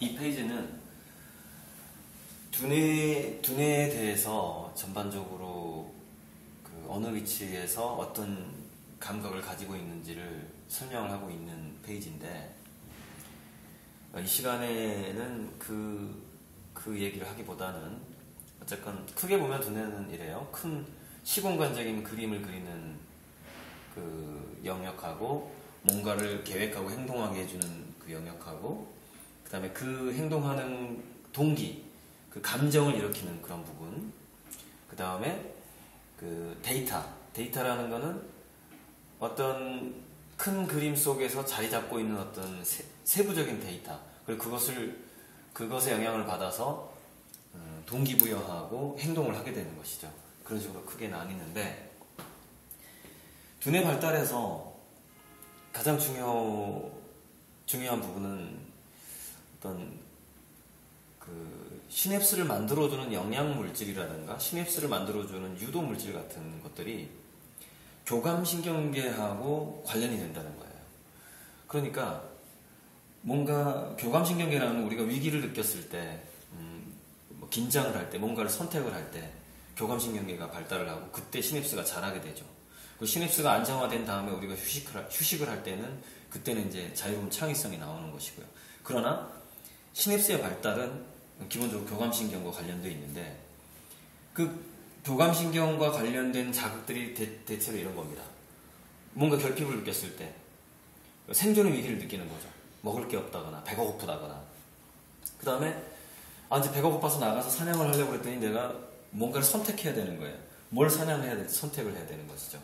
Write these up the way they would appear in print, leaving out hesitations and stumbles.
이 페이지는 두뇌에 대해서 전반적으로 그 어느 위치에서 어떤 감각을 가지고 있는지를 설명을 하고 있는 페이지인데, 이 시간에는 그 얘기를 하기보다는 어쨌건 크게 보면 두뇌는 이래요. 큰 시공간적인 그림을 그리는 그 영역하고, 뭔가를 계획하고 행동하게 해주는 그 영역하고, 그 다음에 그 행동하는 동기, 그 감정을 일으키는 그런 부분, 그 다음에 그 데이터라는 거는 어떤 큰 그림 속에서 자리 잡고 있는 어떤 세부적인 데이터, 그리고 그것에 영향을 받아서 동기부여하고 행동을 하게 되는 것이죠. 그런 식으로 크게 나뉘는데, 두뇌 발달에서 가장 중요한 부분은 어떤 그 시냅스를 만들어주는 영양물질이라든가 시냅스를 만들어주는 유도물질 같은 것들이 교감신경계하고 관련이 된다는 거예요. 그러니까 뭔가 교감신경계라는 건 우리가 위기를 느꼈을 때, 뭐 긴장을 할 때, 뭔가를 선택을 할 때 교감신경계가 발달을 하고 그때 시냅스가 자라게 되죠. 그 시냅스가 안정화된 다음에 우리가 휴식을 할 때는 그때는 이제 자유로운 창의성이 나오는 것이고요. 그러나 시냅스의 발달은 기본적으로 교감신경과 관련되어 있는데, 그 교감신경과 관련된 자극들이 대체로 이런 겁니다. 뭔가 결핍을 느꼈을 때 생존의 위기를 느끼는 거죠. 먹을 게 없다거나 배가 고프다거나, 그 다음에 이제 배가 고파서 나가서 사냥을 하려고 했더니 내가 뭔가를 선택해야 되는 거예요. 뭘 사냥해야 될지 선택을 해야 되는 것이죠.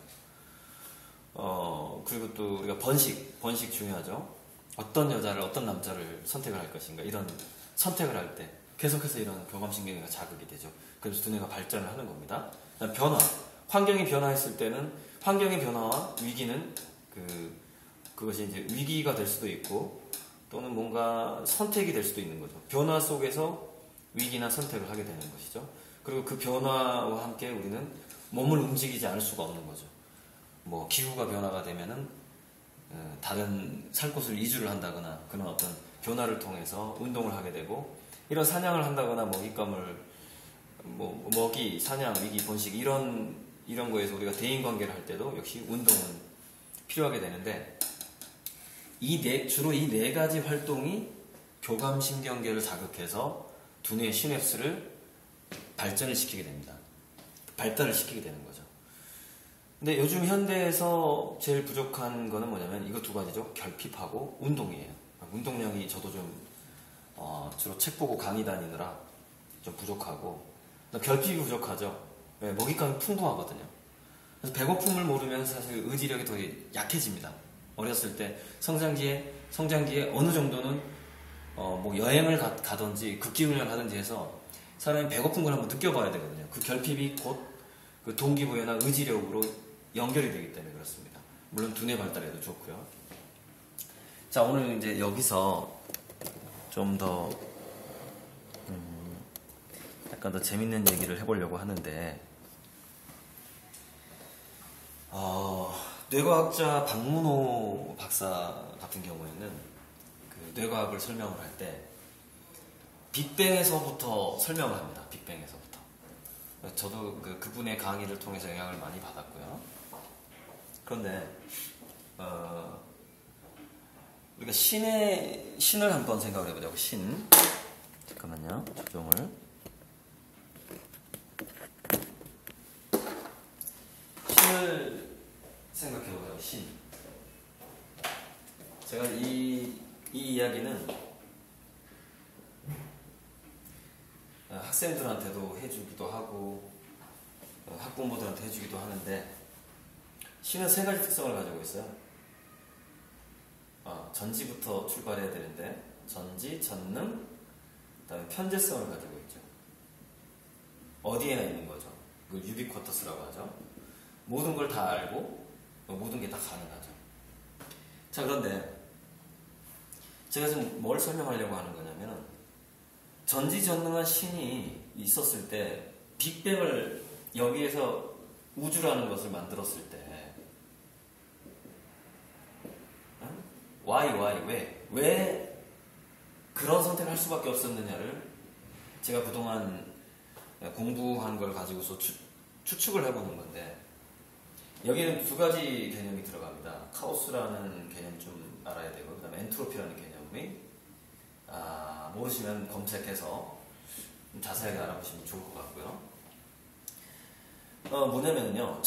그리고 또 우리가 번식 중요하죠. 어떤 여자를 어떤 남자를 선택을 할 것인가, 이런 선택을 할 때 계속해서 이런 교감신경이 자극이 되죠. 그래서 두뇌가 발전을 하는 겁니다. 변화, 환경이 변화했을 때는 환경의 변화와 위기는 그것이 이제 위기가 될 수도 있고 또는 뭔가 선택이 될 수도 있는 거죠. 변화 속에서 위기나 선택을 하게 되는 것이죠. 그리고 그 변화와 함께 우리는 몸을 움직이지 않을 수가 없는 거죠. 뭐 기후가 변화가 되면은 다른 살 곳을 이주를 한다거나 그런 어떤 변화를 통해서 운동을 하게 되고, 이런 사냥을 한다거나 먹잇감을 먹이, 사냥, 위기, 번식 이런 거에서 우리가 대인관계를 할 때도 역시 운동은 필요하게 되는데, 주로 이 네 가지 활동이 교감신경계를 자극해서 두뇌의 시냅스를 발전을 시키게 됩니다. 발달을 시키게 되는 거죠. 근데 요즘 현대에서 제일 부족한 거는 뭐냐면 이거 두 가지죠. 결핍하고 운동이에요. 운동량이 저도 좀 주로 책 보고 강의 다니느라 좀 부족하고, 결핍이 부족하죠. 네, 먹잇감이 풍부하거든요. 그래서 배고픔을 모르면 사실 의지력이 더 약해집니다. 어렸을 때 성장기에 어느 정도는 뭐 여행을 가든지 극기훈련을 하든지 해서 사람이 배고픈 걸 한번 느껴봐야 되거든요. 그 결핍이 곧 그 동기부여나 의지력으로 연결이 되기 때문에 그렇습니다. 물론 두뇌 발달에도 좋고요. 자, 오늘 이제 여기서 좀 더 약간 더 재밌는 얘기를 해보려고 하는데, 뇌과학자 박문호 박사 같은 경우에는 그 뇌과학을 설명을 할 때 빅뱅에서부터 설명을 합니다. 빅뱅에서부터. 저도 그분의 강의를 통해서 영향을 많이 받았고요. 그런데 우리가 신을 한번 생각을 해보자고. 잠깐만요. 조정을. 신을 생각해보자고. 제가 이 이야기는 학생들한테도 해주기도 하고 학부모들한테 해주기도 하는데, 신은 세 가지 특성을 가지고 있어요. 전지부터 출발해야 되는데 전지, 전능, 그 다음에 편재성을 가지고 있죠. 어디에나 있는 거죠. 그걸 유비쿼터스라고 하죠. 모든 걸 다 알고 모든 게 다 가능하죠. 자, 그런데 제가 지금 뭘 설명하려고 하는 거냐면, 전지전능한 신이 있었을 때 빅뱅을 여기에서 우주라는 것을 만들었을 때 why 왜 그런 선택을 할 수밖에 없었느냐를 제가 그동안 공부한 걸 가지고서 추측을 해보는 건데, 여기는 두 가지 개념이 들어갑니다. 카오스라는 개념 좀 알아야 되고, 그 다음에 엔트로피라는 개념이 모르시면 검색해서 좀 자세하게 알아보시면 좋을 것 같고요. 뭐냐면요,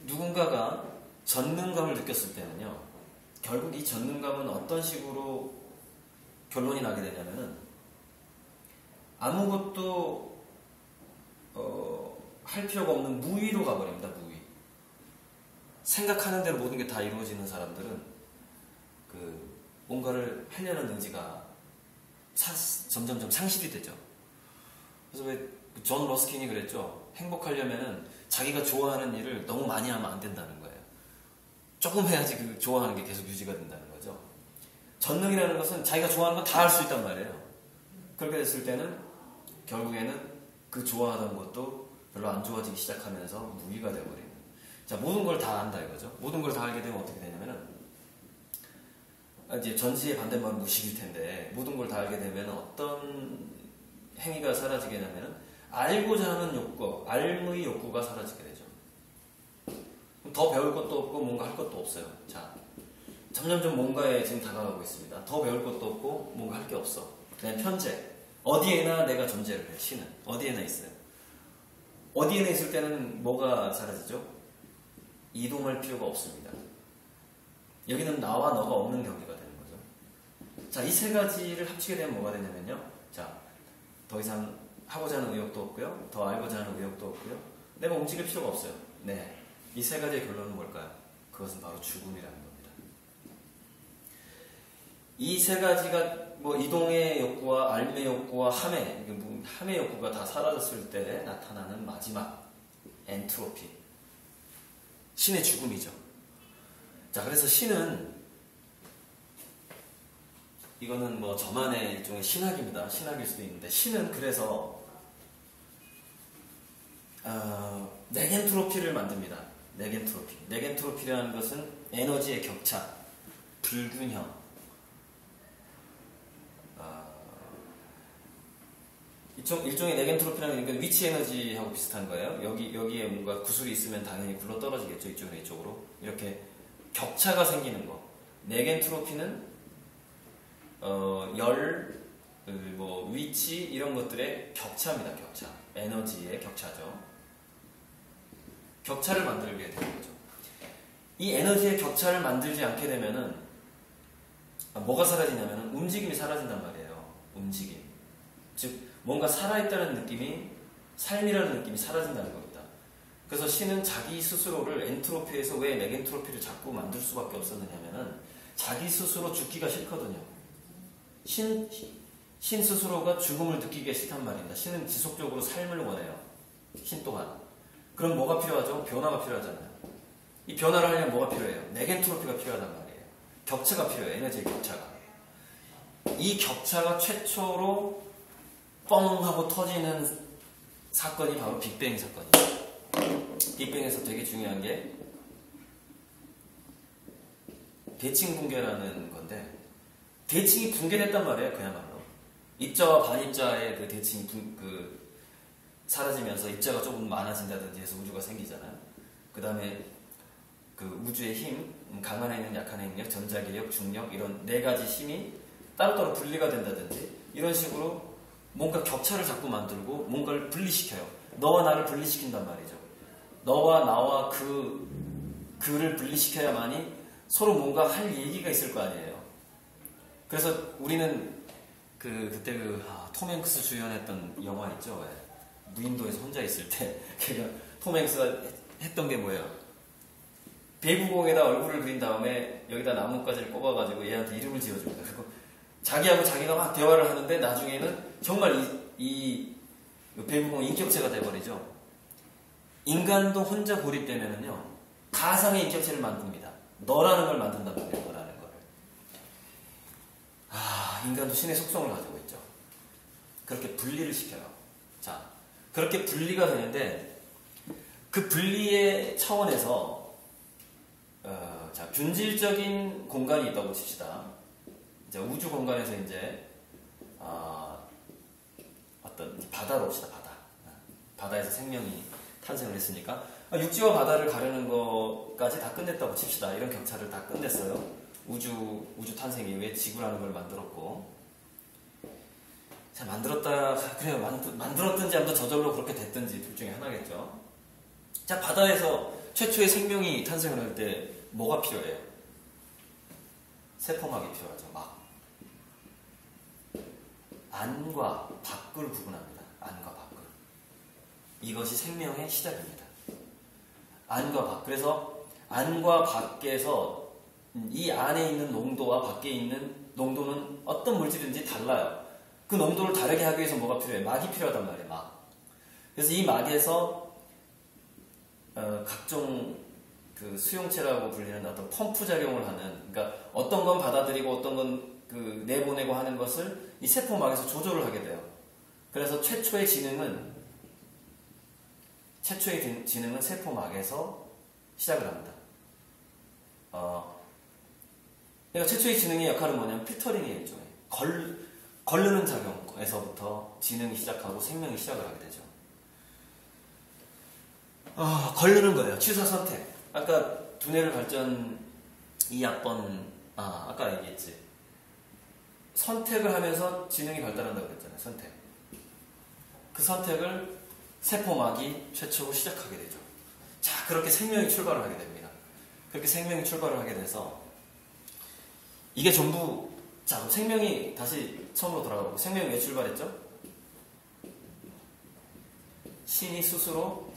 누군가가 전능감을 느꼈을 때는요, 결국 이 전능감은 어떤 식으로 결론이 나게 되냐면은, 아무것도 할 필요가 없는 무위로 가버립니다. 무위. 생각하는 대로 모든 게 다 이루어지는 사람들은 뭔가를 하려는 의지가 점점점 상실이 되죠. 그래서 왜 존 러스킨이 그랬죠. 행복하려면은 자기가 좋아하는 일을 너무 많이 하면 안 된다는 거예요. 조금 해야지 그 좋아하는 게 계속 유지가 된다는 거죠. 전능이라는 것은 자기가 좋아하는 건 다 할 수 있단 말이에요. 그렇게 됐을 때는 결국에는 그 좋아하던 것도 별로 안 좋아지기 시작하면서 무위가 되어버리는. 자, 모든 걸 다 안다 이거죠. 모든 걸 다 알게 되면 어떻게 되냐면은, 이제 전지의 반대말은 무식일 텐데, 모든 걸 다 알게 되면 어떤 행위가 사라지게 되냐면은, 알고자 하는 욕구, 알의 욕구가 사라지게 되죠. 더 배울 것도 없고 뭔가 할 것도 없어요. 자, 점점점 뭔가에 지금 다가가고 있습니다. 더 배울 것도 없고 뭔가 할 게 없어. 그냥 편재. 어디에나 내가 존재를 해. 신은 어디에나 있어요. 어디에나 있을 때는 뭐가 사라지죠? 이동할 필요가 없습니다. 여기는 나와 너가 없는 경계가 되는 거죠. 자, 이 세 가지를 합치게 되면 뭐가 되냐면요, 자, 더 이상 하고자 하는 의욕도 없고요, 더 알고자 하는 의욕도 없고요, 내가 움직일 필요가 없어요. 네, 이 세 가지의 결론은 뭘까요? 그것은 바로 죽음이라는 겁니다. 이 세 가지가 이동의 욕구와 알의 욕구와 함의 욕구가 다 사라졌을 때 나타나는 마지막 엔트로피, 신의 죽음이죠. 자, 그래서 신은, 이거는 저만의 일종의 신학입니다. 신학일 수도 있는데, 신은 그래서 네겐트로피를 만듭니다. 네겐트로피. 네겐트로피라는 것은 에너지의 격차, 불균형, 일종의 네겐트로피라는 건 위치 에너지하고 비슷한 거예요. 여기에 뭔가 구슬이 있으면 당연히 굴러 떨어지겠죠. 이쪽으로 이쪽으로. 이렇게 격차가 생기는 거. 네겐트로피는 열, 위치 이런 것들의 격차입니다. 격차. 에너지의 격차죠. 격차를 만들게 되는 거죠. 이 에너지의 격차를 만들지 않게 되면은 뭐가 사라지냐면은 움직임이 사라진단 말이에요. 움직임. 즉 뭔가 살아있다는 느낌이, 삶이라는 느낌이 사라진다는 겁니다. 그래서 신은 자기 스스로를 엔트로피에서 왜 네겐트로피를 자꾸 만들 수밖에 없었느냐면은 자기 스스로 죽기가 싫거든요. 신 스스로가 죽음을 느끼기가 싫단 말입니다. 신은 지속적으로 삶을 원해요. 신 또한. 그럼 뭐가 필요하죠? 변화가 필요하잖아요. 이 변화를 하려면 뭐가 필요해요? 네겐트로피가 필요하단 말이에요. 격차가 필요해요. 에너지의 격차가. 이 격차가 최초로 뻥 하고 터지는 사건이 바로 빅뱅 사건이에요. 빅뱅에서 되게 중요한 게 대칭 붕괴라는 건데, 대칭이 붕괴됐단 말이에요. 그야말로 입자와 반입자의 그 대칭이 사라지면서 입자가 조금 많아진다든지 해서 우주가 생기잖아요. 그 다음에 그 우주의 힘, 강한 행력, 약한 행력, 전자기력, 중력, 이런 네 가지 힘이 따로따로 분리가 된다든지 이런 식으로 뭔가 격차를 자꾸 만들고 뭔가를 분리시켜요. 너와 나를 분리시킨단 말이죠. 너와 나와 그를 분리시켜야만이 서로 뭔가 할 얘기가 있을 거 아니에요. 그래서 우리는 그때 톰 행크스 주연했던 영화 있죠. 무인도에서 혼자 있을 때 톰 행크스가 했던 게 뭐예요? 배구공에다 얼굴을 그린 다음에 여기다 나뭇가지를 꼽아가지고 얘한테 이름을 지어줍니다. 그리고 자기가 막 대화를 하는데 나중에는 정말 이 배구공이 인격체가 돼버리죠. 인간도 혼자 고립되면은요, 가상의 인격체를 만듭니다. 너라는 걸 만든단 말이에요. 너라는 거를. 인간도 신의 속성을 가지고 있죠. 그렇게 분리를 시켜요. 자, 그렇게 분리가 되는데 그 분리의 차원에서 균질적인 공간이 있다고 칩시다. 이제 우주 공간에서 이제 어떤 바다로 봅시다. 바다에서 생명이 탄생을 했으니까 육지와 바다를 가르는 것까지 다 끝냈다고 칩시다. 이런 격차를 다 끝냈어요. 우주 탄생 이후에 지구라는 걸 만들었고, 자, 그래요. 만들었든지 아무튼 저절로 그렇게 됐든지 둘 중에 하나겠죠. 자, 바다에서 최초의 생명이 탄생을 할 때 뭐가 필요해요? 세포막이 필요하죠. 막. 안과 밖을 구분합니다. 안과 밖을. 이것이 생명의 시작입니다. 안과 밖. 그래서 안과 밖에서 이 안에 있는 농도와 밖에 있는 농도는 어떤 물질인지 달라요. 그 농도를 다르게 하기 위해서 뭐가 필요해? 막이 필요하단 말이에요. 막. 그래서 이 막에서 각종 그 수용체라고 불리는 어떤 펌프 작용을 하는, 그러니까 어떤 건 받아들이고 어떤 건 그 내보내고 하는 것을 이 세포막에서 조절을 하게 돼요. 그래서 최초의 지능은 세포막에서 시작을 합니다. 그러니까 최초의 지능의 역할은 뭐냐면 필터링이에요. 일종의. 걸르는 작용에서부터 지능이 시작하고 생명이 시작을 하게 되죠. 걸르는 거예요. 취사 선택. 아까 두뇌를 발전 2학번, 아까 얘기했지. 선택을 하면서 지능이 발달한다고 그랬잖아요. 선택. 그 선택을 세포막이 최초로 시작하게 되죠. 자, 그렇게 생명이 출발을 하게 됩니다. 그렇게 생명이 출발을 하게 돼서 이게 전부, 자, 그럼 생명이 다시 처음으로 돌아가고, 생명이 왜 출발했죠? 신이 스스로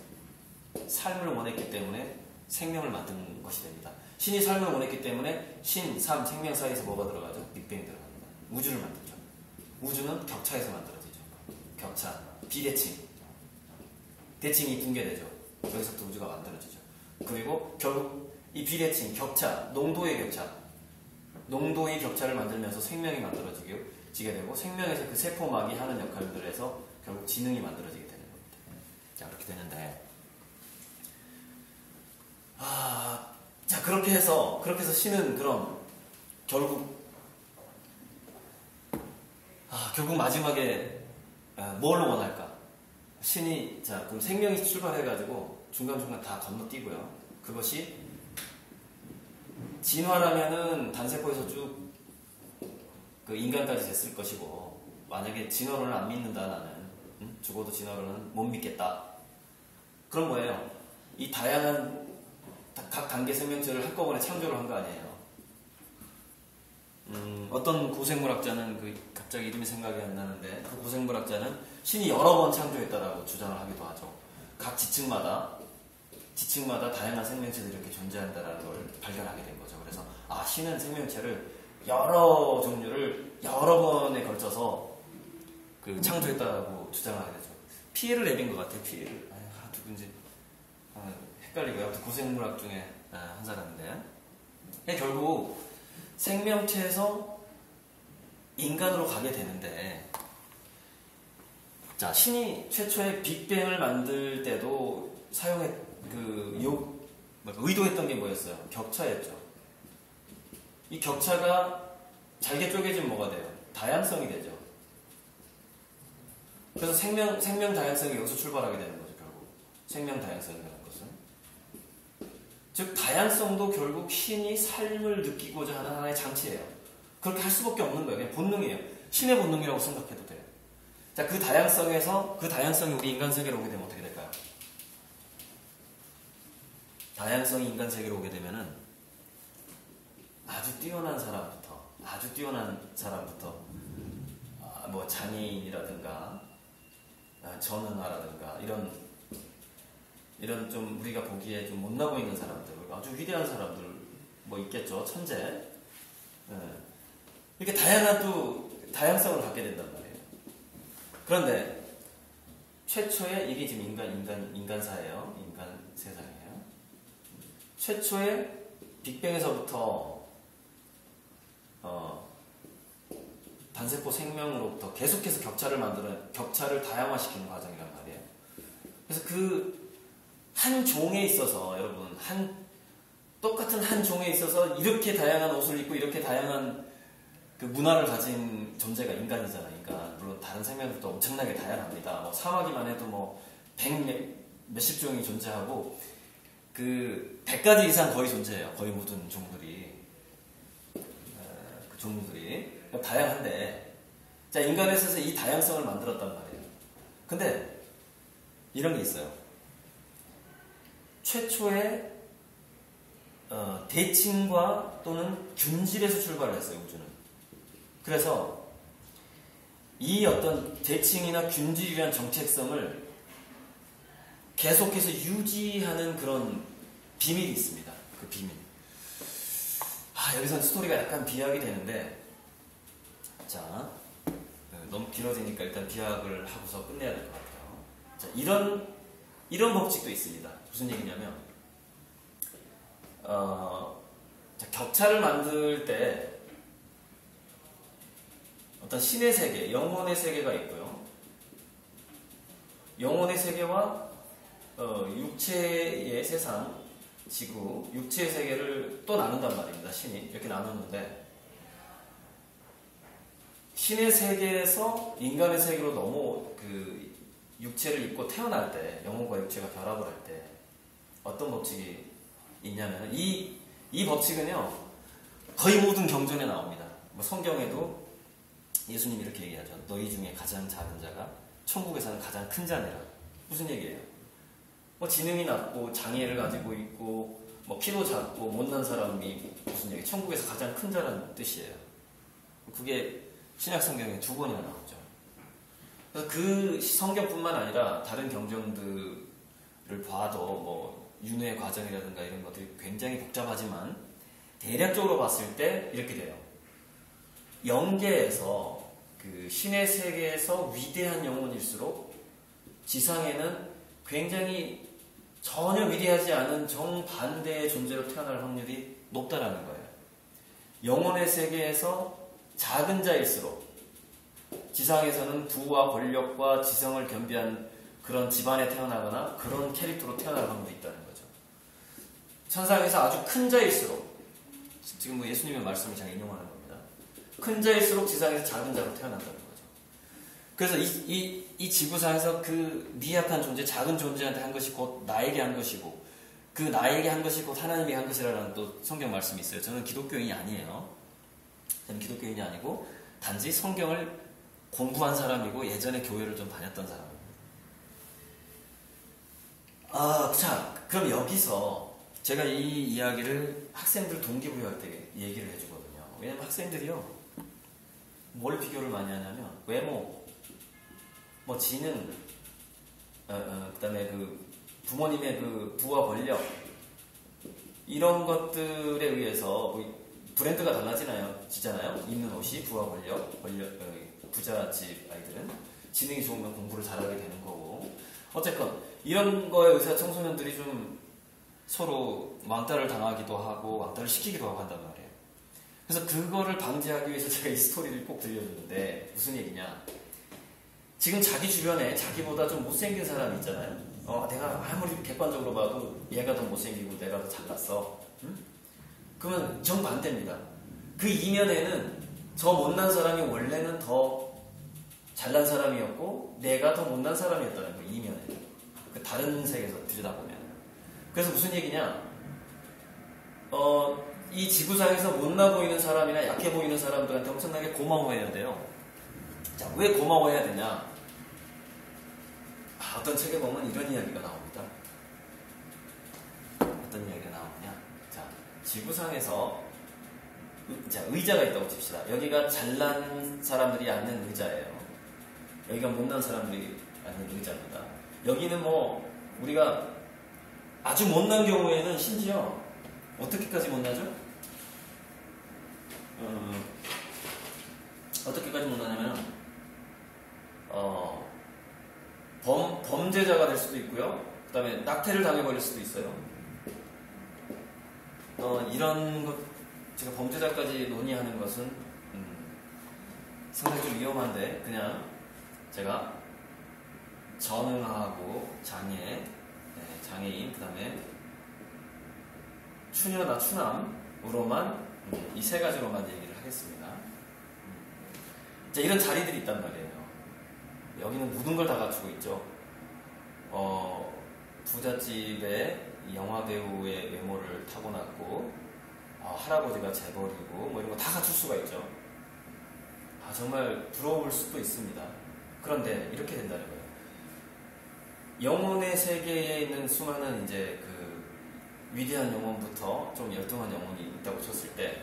삶을 원했기 때문에 생명을 만든 것이 됩니다. 신이 삶을 원했기 때문에 신, 삶, 생명 사이에서 뭐가 들어가죠? 빅뱅이 들어갑니다. 우주를 만들죠. 우주는 격차에서 만들어지죠. 격차, 비대칭. 대칭이 붕괴되죠. 여기서부터 우주가 만들어지죠. 그리고 결국 이 비대칭, 격차, 농도의 격차를 만들면서 생명이 만들어지게 되고, 생명에서 그 세포막이 하는 역할들에서 결국 지능이 만들어지게 되는 겁니다. 자, 그렇게 되는데, 자, 그렇게 해서 신은 그럼 결국 마지막에 뭘 원할까? 신이, 자, 그럼 생명이 출발해가지고 중간중간 다 건너뛰고요. 그것이 진화라면은 단세포에서 쭉 그 인간까지 됐을 것이고, 만약에 진화론을 안 믿는다, 나는 죽어도 진화론은 못 믿겠다. 그럼 뭐예요? 이 다양한 각 단계 생명체를 한꺼번에 창조를 한 거 아니에요. 어떤 고생물학자는 갑자기 이름이 생각이 안 나는데, 그 고생물학자는 신이 여러 번 창조했다라고 주장을 하기도 하죠. 각 지층마다 다양한 생명체들이 이렇게 존재한다라는 걸 발견하게 된 거죠. 그래서 신은 생명체를 여러 종류를 여러 번에 걸쳐서 창조했다고 주장을 하게 되죠. 피에르 레빈 것 같아요. 피에르. 누군지 헷갈리고요. 고생물학 중에 한 사람인데, 결국 생명체에서 인간으로 가게 되는데, 자, 신이 최초의 빅뱅을 만들 때도 의도했던 게 뭐였어요? 격차였죠. 이 격차가 잘게 쪼개지면 뭐가 돼요? 다양성이 되죠. 그래서 생명 다양성이 여기서 출발하게 되는 거죠. 결국 생명 다양성이라는 것은, 즉 다양성도 결국 신이 삶을 느끼고자 하는 하나의 장치예요. 그렇게 할 수밖에 없는 거예요. 그냥 본능이에요. 신의 본능이라고 생각해도 돼요. 자, 그 다양성이 우리 인간 세계로 오게 되면 어떻게 될까요? 다양성이 인간 세계로 오게 되면은 아주 뛰어난 사람부터 뭐 장애인이라든가 전은아라든가 이런 좀 우리가 보기에 좀 못나 보이는 사람들, 아주 위대한 사람들 뭐 있겠죠. 천재. 이렇게 다양성을 갖게 된단 말이에요. 그런데 최초의, 이게 지금 인간사예요. 인간 세상이에요. 최초의 빅뱅에서부터 단세포 생명으로부터 계속해서 격차를 다양화시키는 과정이란 말이에요. 그래서 그 한 종에 있어서, 여러분, 똑같은 한 종에 있어서 이렇게 다양한 옷을 입고 이렇게 다양한 그 문화를 가진 존재가 인간이잖아. 인간. 물론 다른 생명들도 엄청나게 다양합니다. 뭐 사마귀만 해도 뭐 100몇십 종이 존재하고 그 100가지 이상 거의 존재해요. 거의 모든 종들이. 그 종들이 다양한데, 자, 인간에 있어서 이 다양성을 만들었단 말이에요. 근데 이런 게 있어요. 최초의 대칭과 또는 균질에서 출발을 했어요, 우주는. 그래서 이 어떤 대칭이나 균질이라는 정체성을 계속해서 유지하는 그런 비밀이 있습니다. 그 비밀. 여기서 스토리가 약간 비약이 되는데, 자, 너무 길어지니까 일단 비약을 하고서 끝내야 될 것 같아요. 자, 이런 법칙도 있습니다. 무슨 얘기냐면, 자, 격차를 만들 때 어떤 신의 세계, 영혼의 세계가 있고요. 영혼의 세계와 육체의 세상, 지구, 육체의 세계를 또 나눈단 말입니다. 신이 이렇게 나누는데, 신의 세계에서 인간의 세계로 너무 그 육체를 입고 태어날 때, 영혼과 육체가 결합을 할 때 어떤 법칙이 있냐면, 이 법칙은요 거의 모든 경전에 나옵니다. 뭐 성경에도 예수님이 이렇게 얘기하죠. 너희 중에 가장 작은 자가 천국에 사는 가장 큰 자네라. 무슨 얘기예요? 뭐 지능이 낮고 장애를 가지고 있고 뭐 키도 작고 못난 사람이 무슨 얘기? 천국에서 가장 큰 자라는 뜻이에요. 그게 신약 성경에 2번이나 나오죠. 그래서 그 성경뿐만 아니라 다른 경전들을 봐도 뭐 윤회의 과정이라든가 이런 것들이 굉장히 복잡하지만 대략적으로 봤을 때 이렇게 돼요. 영계에서 그 신의 세계에서 위대한 영혼일수록 지상에는 굉장히 전혀 위대하지 않은 정반대의 존재로 태어날 확률이 높다라는 거예요. 영혼의 세계에서 작은 자일수록 지상에서는 부와 권력과 지성을 겸비한 그런 집안에 태어나거나 그런 캐릭터로 태어날 확률이 있다는 거죠. 천상에서 아주 큰 자일수록, 지금 뭐 예수님의 말씀을 제가 인용하는 겁니다. 큰 자일수록 지상에서 작은 자로 태어난다는 거죠. 그래서 이 지구상에서 그 미약한 존재, 작은 존재한테 한 것이 곧 나에게 한 것이고, 그 나에게 한 것이 곧 하나님이 한 것이라는 또 성경 말씀이 있어요. 저는 기독교인이 아니에요. 저는 기독교인이 아니고 단지 성경을 공부한 사람이고 예전에 교회를 좀 다녔던 사람입니다. 자, 그럼 여기서 제가 이 이야기를 학생들 동기부여할 때 얘기를 해주거든요. 왜냐면 학생들이요, 뭘 비교를 많이 하냐면 외모, 뭐 지능, 그다음에 그 부모님의 그 부와 권력, 이런 것들에 의해서 뭐 브랜드가 달라지잖아요. 입는 옷이 부와 권력, 부잣집 아이들은 지능이 좋으면 공부를 잘하게 되는 거고, 어쨌건 이런 거에 의해서 청소년들이 좀 서로 왕따를 당하기도 하고 왕따를 시키기도 하고 한단 말이에요. 그래서 그거를 방지하기 위해서 제가 이 스토리를 꼭 들려주는데, 무슨 얘기냐, 지금 자기 주변에 자기보다 좀 못생긴 사람이 있잖아요. 내가 아무리 객관적으로 봐도 얘가 더 못생기고 내가 더 잘났어. 응? 그러면 정반대입니다. 그 이면에는 저 못난 사람이 원래는 더 잘난 사람이었고 내가 더 못난 사람이었다는 거예요. 이면에. 그 다른 세계에서 들여다보면. 그래서 무슨 얘기냐, 이 지구상에서 못나 보이는 사람이나 약해 보이는 사람들한테 엄청나게 고마워해야 돼요. 자, 왜 고마워해야 되냐? 어떤 책에 보면 이런 이야기가 나옵니다. 어떤 이야기가 나오냐? 자, 지구상에서 자, 의자가 있다고 칩시다. 여기가 잘난 사람들이 앉는 의자예요. 여기가 못난 사람들이 앉는 의자입니다. 여기는 뭐 우리가 아주 못난 경우에는 심지어 어떻게까지 못나죠? 어떻게까지 못나냐면 범죄자가 될 수도 있고요. 그 다음에 낙태를 당해버릴 수도 있어요. 이런 것, 제가 범죄자까지 논의하는 것은 상당히 좀 위험한데, 그냥 제가 전응하고 장애인, 그 다음에 추녀나 추남으로만 이 세 가지로만 얘기를 하겠습니다. 자, 이런 자리들이 있단 말이에요. 여기는 모든 걸 다 갖추고 있죠. 부잣집에 영화 배우의 외모를 타고났고, 할아버지가 재벌이고, 뭐 이런 거 다 갖출 수가 있죠. 정말 부러울 수도 있습니다. 그런데 이렇게 된다는 거예요. 영혼의 세계에 있는 수많은 이제 그 위대한 영혼부터 좀 열등한 영혼이 있다고 쳤을 때,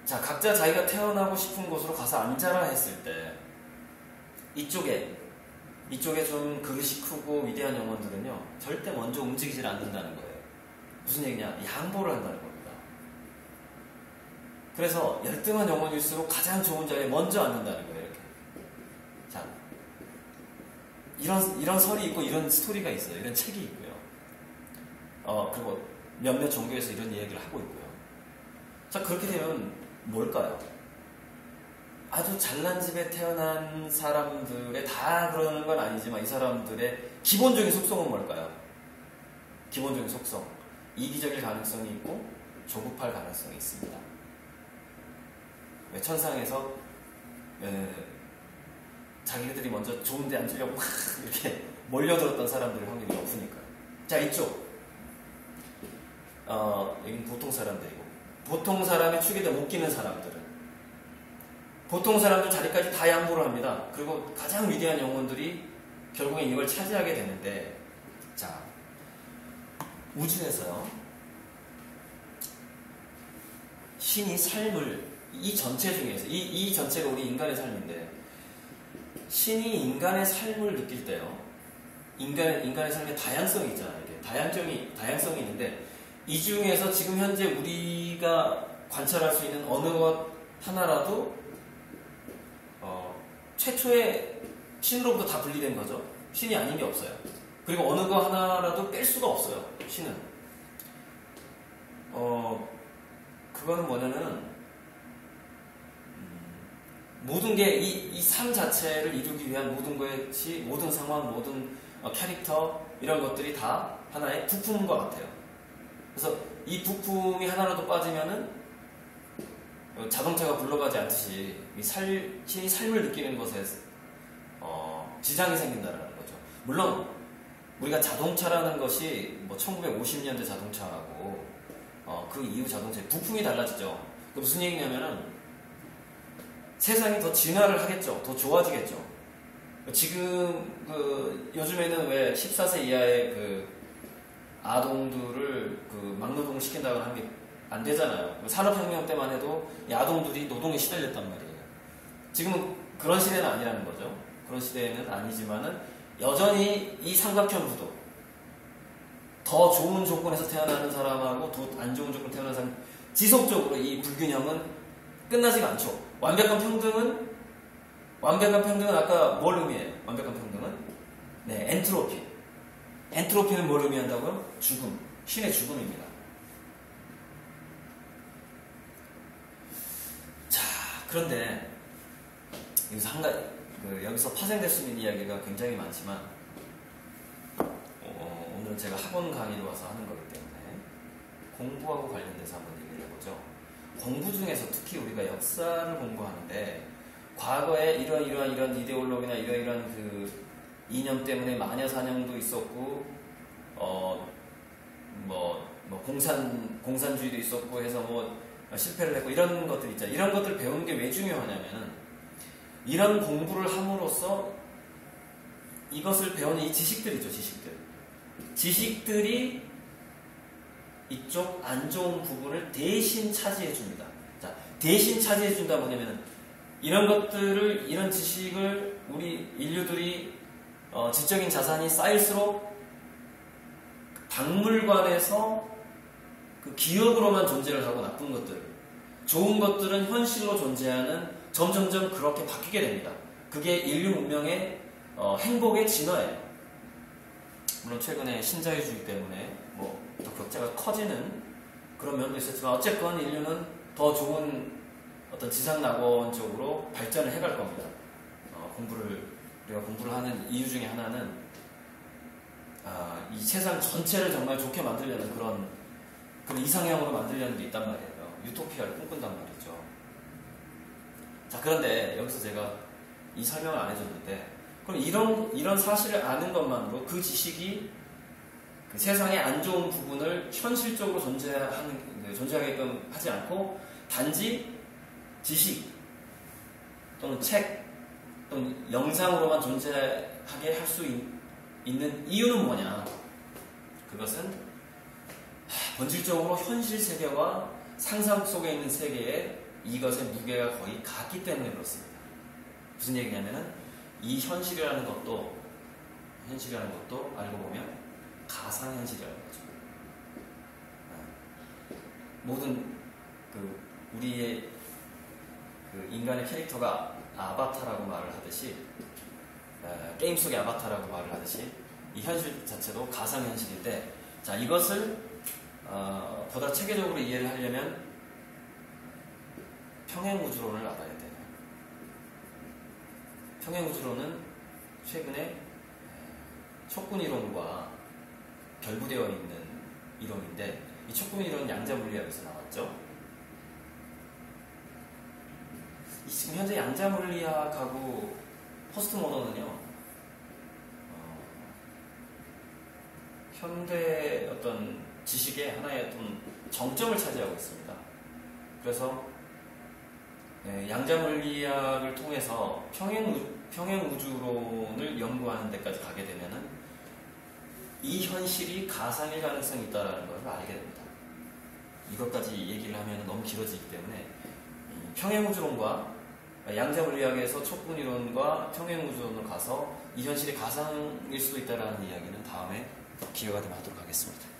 자, 각자 자기가 태어나고 싶은 곳으로 가서 앉아라 했을 때, 이쪽에 좀 그릇이 크고 위대한 영혼들은요, 절대 먼저 움직이질 않는다는 거예요. 무슨 얘기냐? 양보를 한다는 겁니다. 그래서 열등한 영혼일수록 가장 좋은 자리에 먼저 앉는다는 거예요. 이렇게. 자, 이런 설이 있고 이런 스토리가 있어요. 이런 책이 있고요. 그리고 몇몇 종교에서 이런 이야기를 하고 있고요. 자, 그렇게 되면 뭘까요? 아주 잘난 집에 태어난 사람들의 다 그러는 건 아니지만 이 사람들의 기본적인 속성은 뭘까요? 기본적인 속성. 이기적일 가능성이 있고 조급할 가능성이 있습니다. 천상에서 자기들이 먼저 좋은 데 앉으려고 이렇게 몰려들었던 사람들의 확률이 높으니까요. 자, 이쪽 여기는 보통 사람들이고, 보통 사람의 축에 못 끼는 사람들은 보통 사람들 자리까지 다 양보를 합니다. 그리고 가장 위대한 영혼들이 결국엔 이걸 차지하게 되는데, 자, 우주에서요, 신이 삶을, 이 전체 중에서, 이 전체가 우리 인간의 삶인데, 신이 인간의 삶을 느낄 때요, 인간의 삶에 다양성이 있잖아요. 이렇게 다양성이 있는데, 이 중에서 지금 현재 우리가 관찰할 수 있는 어느 것 하나라도 최초의 신으로부터 다 분리된 거죠. 신이 아닌 게 없어요. 그리고 어느 거 하나라도 뺄 수가 없어요. 신은. 그거는 뭐냐면, 모든 게 이 삶 자체를 이루기 위한 모든 것이, 모든 상황, 모든 캐릭터, 이런 것들이 다 하나의 부품인 것 같아요. 그래서 이 부품이 하나라도 빠지면은 자동차가 굴러가지 않듯이 신이 삶을 느끼는 것에 지장이 생긴다는 거죠. 물론 우리가 자동차라는 것이 뭐 1950년대 자동차하고 그 이후 자동차의 부품이 달라지죠. 그 무슨 얘기냐면은 세상이 더 진화를 하겠죠. 더 좋아지겠죠. 지금 요즘에는 왜 14세 이하의 아동들을 막노동을 시킨다고 하는 게 안 되잖아요. 산업혁명 때만 해도 이 아동들이 노동에 시달렸단 말이에요. 지금은 그런 시대는 아니라는 거죠. 그런 시대는 아니지만은 여전히 이 삼각형 구도, 더 좋은 조건에서 태어나는 사람하고 더 안 좋은 조건에서 태어나는 사람, 지속적으로 이 불균형은 끝나지가 않죠. 완벽한 평등은 아까 뭘 의미해요? 완벽한 평등은? 네, 엔트로피. 엔트로피는 뭘 의미한다고요? 죽음. 신의 죽음입니다. 자, 그런데 여기서 파생될 수 있는 이야기가 굉장히 많지만, 오늘은 제가 학원 강의를 와서 하는 거기 때문에 공부하고 관련돼서 한번 얘기를 해보죠. 공부 중에서 특히 우리가 역사를 공부하는데, 과거에 이런 이데올로기나 이러이러한 이념 때문에 마녀 사냥도 있었고, 공산주의도 있었고 해서 실패를 했고, 이런 것들 있잖아요. 이런 것들 배우는 게 왜 중요하냐면은, 이런 공부를 함으로써 이것을 배우는 이 지식들이죠, 지식들이 이쪽 안 좋은 부분을 대신 차지해 줍니다. 자, 대신 차지해 준다 뭐냐면은, 이런 지식을 우리 인류들이 지적인 자산이 쌓일수록 박물관에서 기억으로만 존재를 하고, 나쁜 것들, 좋은 것들은 현실로 존재하는, 점점점 그렇게 바뀌게 됩니다. 그게 인류 문명의 행복의 진화예요. 물론 최근에 신자유주의 때문에 더 격차가 커지는 그런 면도 있었지만, 어쨌건 인류는 더 좋은 어떤 지상낙원 쪽으로 발전을 해갈 겁니다. 우리가 공부를 하는 이유 중에 하나는 이 세상 전체를 정말 좋게 만들려는 그런 이상형으로 만들려는 게 있단 말이에요. 유토피아를 꿈꾼단 말이죠. 자, 그런데 여기서 제가 이 설명을 안 해줬는데, 그럼 이런 사실을 아는 것만으로 그 지식이 그 세상의 안 좋은 부분을 현실적으로 존재하게끔 하지 않고 단지 지식 또는 책 또는 영상으로만 존재하게 할 수 있는 이유는 뭐냐? 그것은 본질적으로 현실 세계와 상상 속에 있는 세계에 이것의 무게가 거의 같기 때문에 그렇습니다. 무슨 얘기냐면은 이 현실이라는 것도 알고 보면 가상현실이라는 거죠. 모든 우리의 인간의 캐릭터가 아바타라고 말을 하듯이, 게임 속의 아바타라고 말을 하듯이 이 현실 자체도 가상현실인데, 자, 이것을 보다 체계적으로 이해를 하려면 평행우주론을 알아야 돼요. 평행우주론은 최근에 촉분이론과 결부되어 있는 이론인데, 이 촉분이론은 양자물리학에서 나왔죠. 지금 현재 양자물리학하고 포스트모던은요, 현대 어떤 지식의 하나의 어떤 정점을 차지하고 있습니다. 그래서 양자물리학을 통해서 평행우주론을 연구하는 데까지 가게 되면은 이 현실이 가상일 가능성이 있다는 것을 알게 됩니다. 이것까지 얘기를 하면 너무 길어지기 때문에 평행우주론과 양자물리학에서 촉분이론과 평행우주론으로 가서 이 현실이 가상일 수도 있다는 이야기는 다음에 기회가 되면 하도록 하겠습니다.